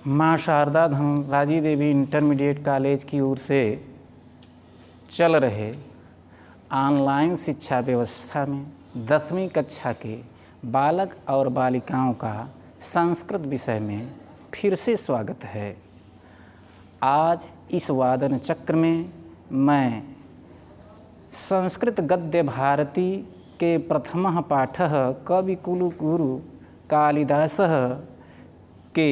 माँ शारदा धनराजी देवी intermediate college की ओर से चल रहे ऑनलाइन शिक्षा व्यवस्था में 10वीं कक्षा के बालक और बालिकाओं का संस्कृत विषय में फिर से स्वागत है। आज इस वादन चक्र में मैं संस्कृत गद्य भारती के प्रथमः पाठः कविकुलगुरु कालिदासः के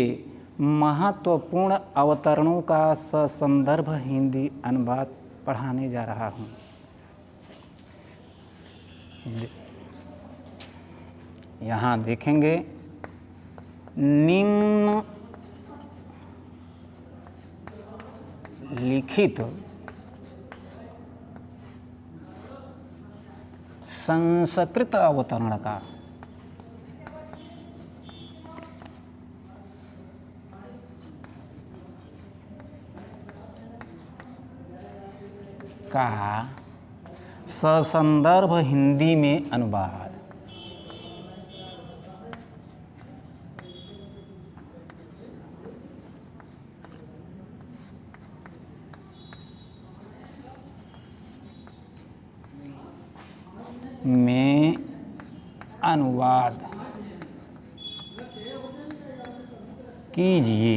महत्वपूर्ण अवतरणों का ससंदर्भ हिंदी अनुवाद पढ़ाने जा रहा हूँ। यहाँ देखेंगे निम्न लिखित संस्कृत अवतरण का ससंदर्भ हिंदी में अनुवाद। में अनुवाद कीजिए।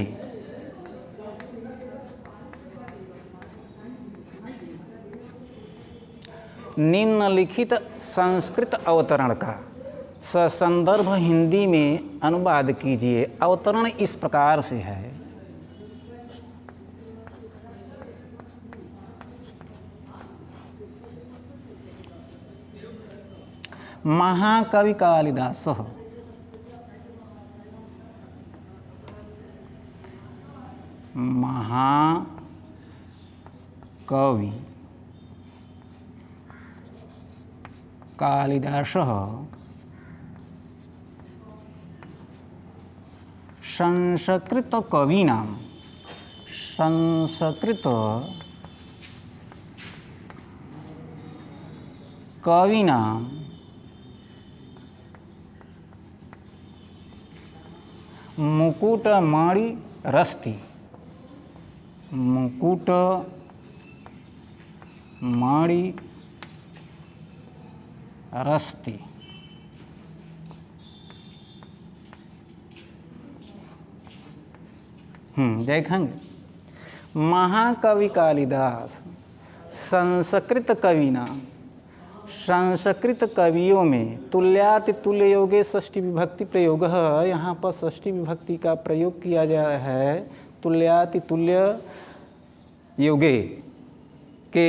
निम्नलिखित संस्कृत अवतरण का ससंदर्भ हिंदी में अनुवाद कीजिए। अवतरण इस प्रकार से है। महाकवि कालिदासः महाकवि कालिदासः संस्कृतकवीनां मुकुटमणिरस्ति देखेंगे महाकवि कालिदास संस्कृत कवियों में तुल्याति तुल्य योगे षष्ठी विभक्ति प्रयोग है। यहाँ पर षष्ठी विभक्ति का प्रयोग किया जा रहा है। तुल्याति तुल्य योगे के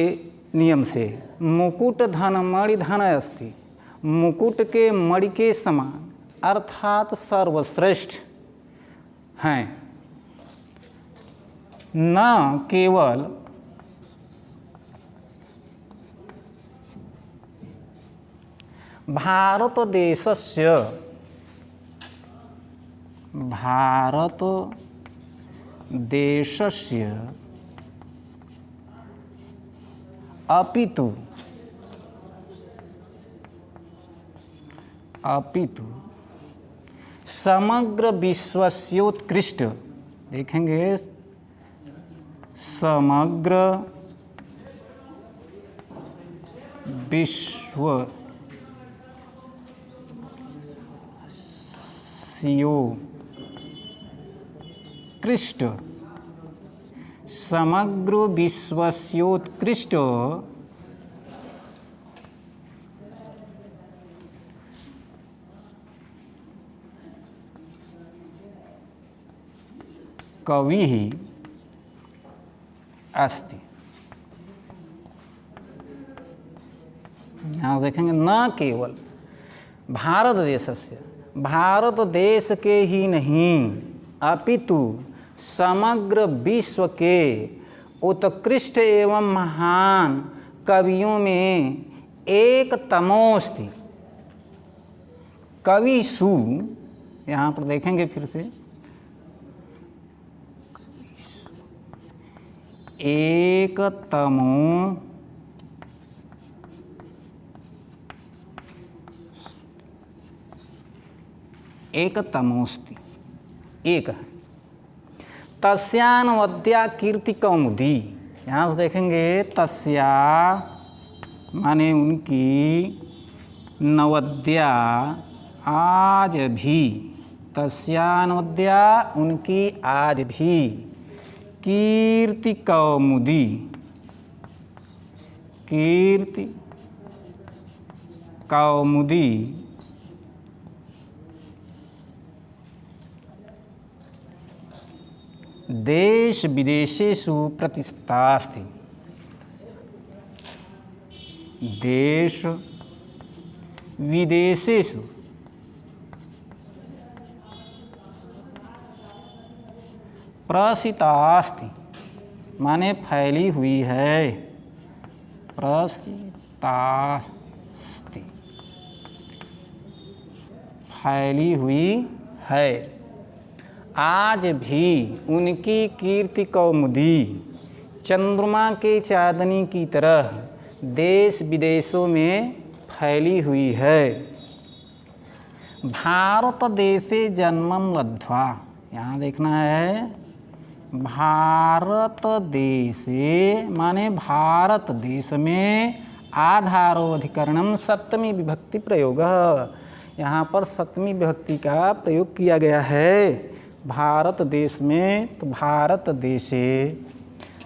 नियम से मुकुट धन मणि धन अस्ति, मुकुट के मणि के समान अर्थात सर्वश्रेष्ठ हैं। न केवल भारत देशस्य अपितु समग्र विश्वस्योत्कृष्ट, देखेंगे समग्र विश्वस्योत्कृष्ट समग्र विश्वस्योत्कृष्ट कवि ही अस्ति। यहाँ देखेंगे न केवल भारत देश के ही नहीं अपितु समग्र विश्व के उत्कृष्ट एवं महान कवियों में एक तमोस्ति। कविषु, यहाँ पर देखेंगे फिर से एक तमो एक तमोस्ति, एक है। तस्यानवद्या कीर्ति कौमुदी, यहाँ से देखेंगे तस्या माने उनकी, नवद्या आज भी, तस्यानवद्या उनकी आज भी, कीर्ति कौमुदी, कीर्ति कौमुदी देश विदेशेषु प्रतिष्ठास्ति, देश विदेशेषु प्रसितास्ति माने फैली हुई है, प्रसितास्ति फैली हुई है। आज भी उनकी कीर्ति कौमुदी चंद्रमा के चांदनी की तरह देश विदेशों में फैली हुई है। भारत देशे जन्मं लब्ध्वा, यहाँ देखना है भारत देशे माने भारत देश में, आधारोधिकरणम सप्तमी विभक्ति प्रयोग, यहाँ पर सप्तमी विभक्ति का प्रयोग किया गया है। भारत देश में, तो भारत देशे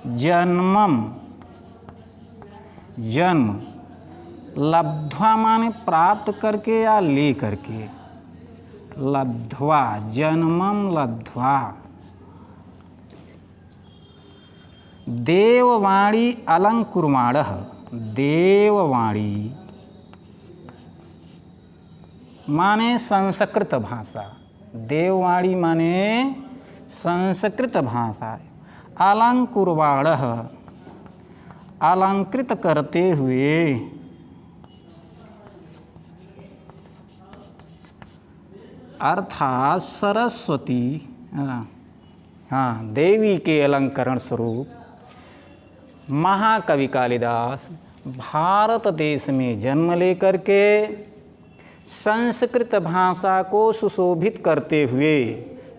जन्मम, जन्म, लब्ध्वा माने प्राप्त करके या ले करके, लब्ध्वा जन्मम लब्ध्वा, देववाणी अलंकुर्माणः, देववाणी माने संस्कृत भाषा, देववाणी माने संस्कृत भाषा, अलंकुर्वाणः अलंकृत करते हुए, अर्थात सरस्वती, हाँ देवी के अलंकरण स्वरूप महाकवि कालिदास भारत देश में जन्म लेकर के संस्कृत भाषा को सुशोभित करते हुए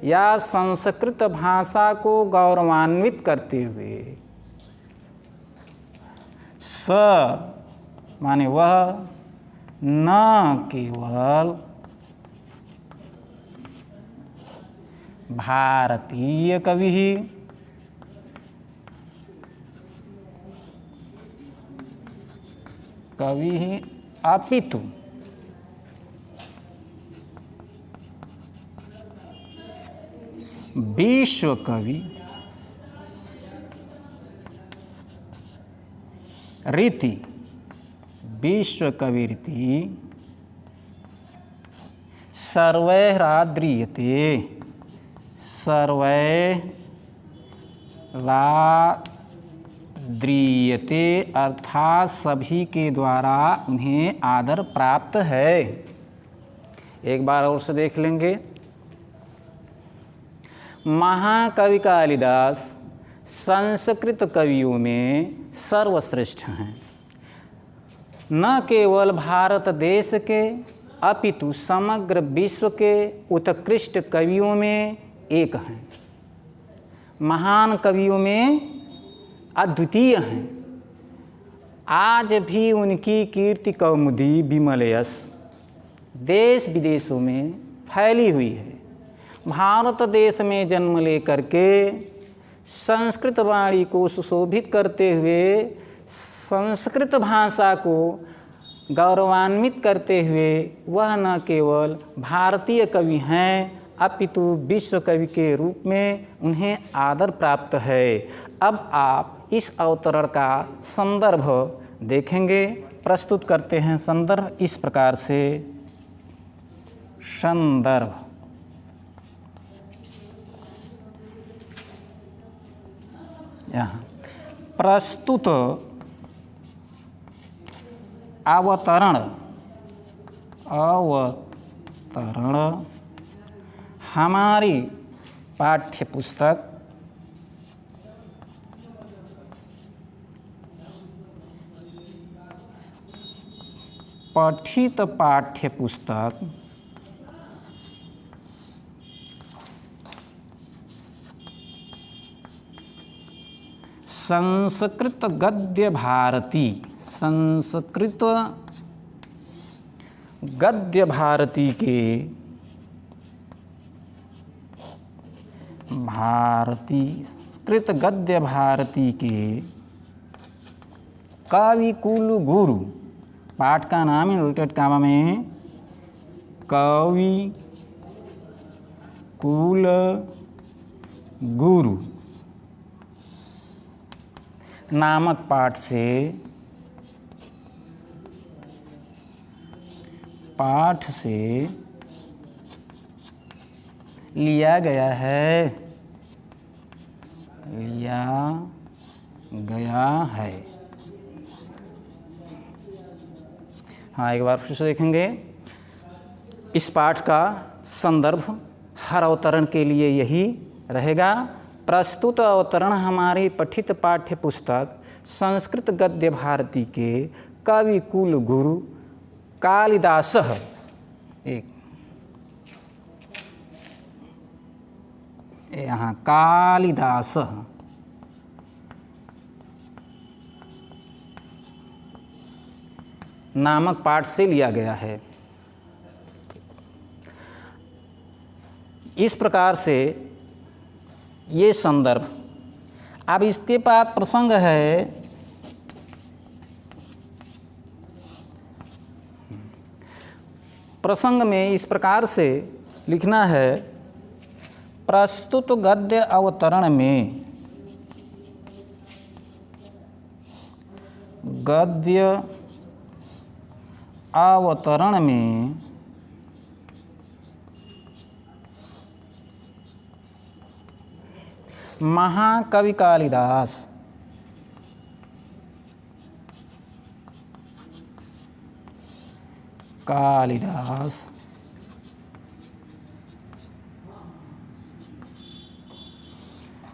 या संस्कृत भाषा को गौरवान्वित करते हुए, स माने वह, न केवल भारतीय कवि ही, अपितु विश्व कवि रीति, विश्व कवि रीति सर्वैराद्रियते, सर्वैराद्रियते अर्थात सभी के द्वारा उन्हें आदर प्राप्त है। एक बार और से देख लेंगे। महाकवि कालिदास संस्कृत कवियों में सर्वश्रेष्ठ हैं। न केवल भारत देश के अपितु समग्र विश्व के उत्कृष्ट कवियों में एक हैं, महान कवियों में अद्वितीय हैं। आज भी उनकी कीर्ति कौमुदी विमल यश देश विदेशों में फैली हुई है। भारत देश में जन्म लेकर के संस्कृत वाणी को सुशोभित करते हुए, संस्कृत भाषा को गौरवान्वित करते हुए वह न केवल भारतीय कवि हैं अपितु विश्व कवि के रूप में उन्हें आदर प्राप्त है। अब आप इस अवतरण का संदर्भ देखेंगे। प्रस्तुत करते हैं संदर्भ इस प्रकार से। संदर्भ यहाँ प्रस्तुत अवतरण, अवतरण हमारी पाठ्यपुस्तक पठित पाठ्यपुस्तक संस्कृत गद्य भारती, संस्कृत गद्य भारती के कृत गद्य भारती के कवि कुल गुरु, पाठ का नाम इन्वर्टेड कामा में कवि कुल गुरु नामक पाठ से लिया गया है। हाँ, एक बार फिर से देखेंगे। इस पाठ का संदर्भ हर अवतरण के लिए यही रहेगा। प्रस्तुत अवतरण हमारी पठित पाठ्य पुस्तक संस्कृत गद्य भारती के कवि कुल गुरु कालिदास यहाँ कालिदास नामक पाठ से लिया गया है। इस प्रकार से ये संदर्भ। अब इसके बाद प्रसंग है प्रसंग में इस प्रकार से लिखना है, प्रस्तुत गद्य अवतरण में महाकवि कालिदास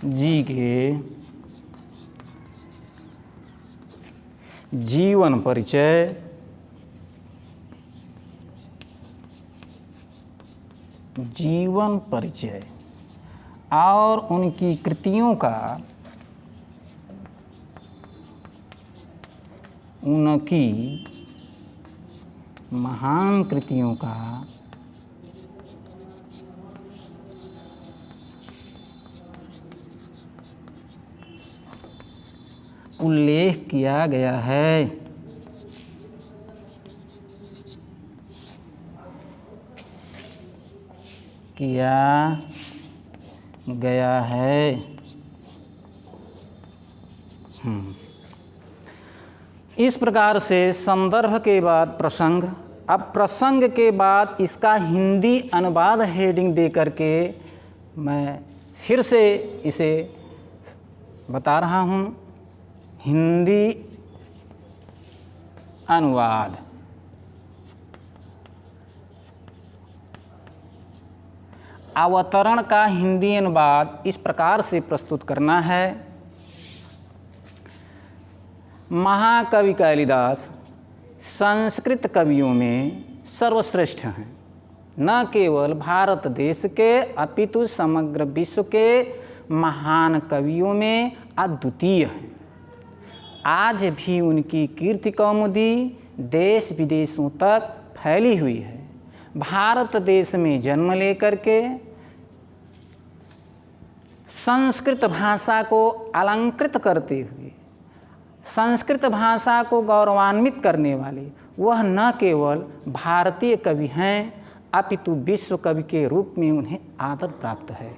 जी के जीवन परिचय और उनकी कृतियों का उनकी महान कृतियों का उल्लेख किया गया है। इस प्रकार से संदर्भ के बाद प्रसंग। अब प्रसंग के बाद इसका हिंदी अनुवाद हेडिंग दे करके मैं फिर से इसे बता रहा हूँ। हिंदी अनुवाद। अवतरण का हिंदी अनुवाद इस प्रकार से प्रस्तुत करना है। महाकवि कालिदास संस्कृत कवियों में सर्वश्रेष्ठ हैं। न केवल भारत देश के अपितु समग्र विश्व के महान कवियों में अद्वितीय हैं। आज भी उनकी कीर्ति कौमुदी देश विदेशों तक फैली हुई है। भारत देश में जन्म लेकर के संस्कृत भाषा को अलंकृत करते हुए संस्कृत भाषा को गौरवान्वित करने वाले वह न केवल भारतीय कवि हैं अपितु विश्व कवि के रूप में उन्हें आदर प्राप्त है।